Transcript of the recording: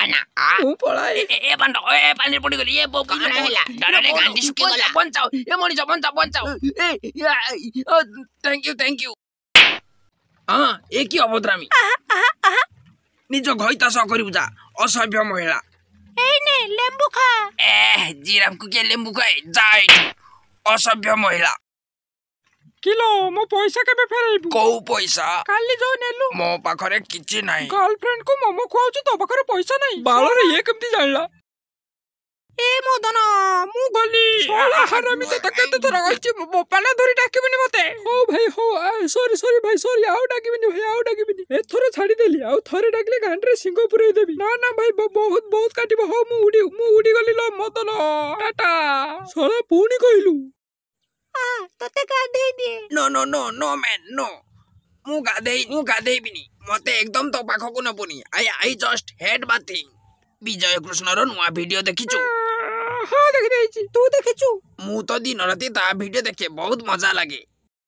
जाना मु पळाए ए बंद ए पानी पड़ी गली ए बो काना हैला डरे गांडी सुके गला बंचाओ ए मनीष बंचाओ थैंक यू हां ए की अभद्रामी निज घइता स करिबु जा असभ्य महिला ए ने लेंबू खा ए जीराम को के लेंबू खाए जाई असभ्य महिला किलो मो पैसा केबे फेराइबु को पैसा काली जो नेलु मो पाखरे किछि नाही गर्लफ्रेंड को मोमो खुआउछु तो पाखरे पैसा नाही बाळ रे ये केमती जानला ए मदन मु गली सोला हरामी तो केते थरा गछि बोपाना धरी डाकिबनी मते हो भाई हो सॉरी भाई सॉरी आउ डाकिबनी भाई आउ डाकिबनी ए थरे छाडी देली आउ थरे डाकले गांडरे सिंह पुरै देबी ना भाई बहुत काटिबो हो मु उडी गली लो मदन टाटा सोला पुनी कहिलु तोते गाधे दिए नो मैन नो मु गाधे बिनी मते एकदम तो पाखो को नपुनी I just head bathing Vijay Krishna रो नुआ वीडियो देखिछु हां देखि देछि तू देखिछु मु तो दिन राती ता वीडियो देखे बहुत मजा लागे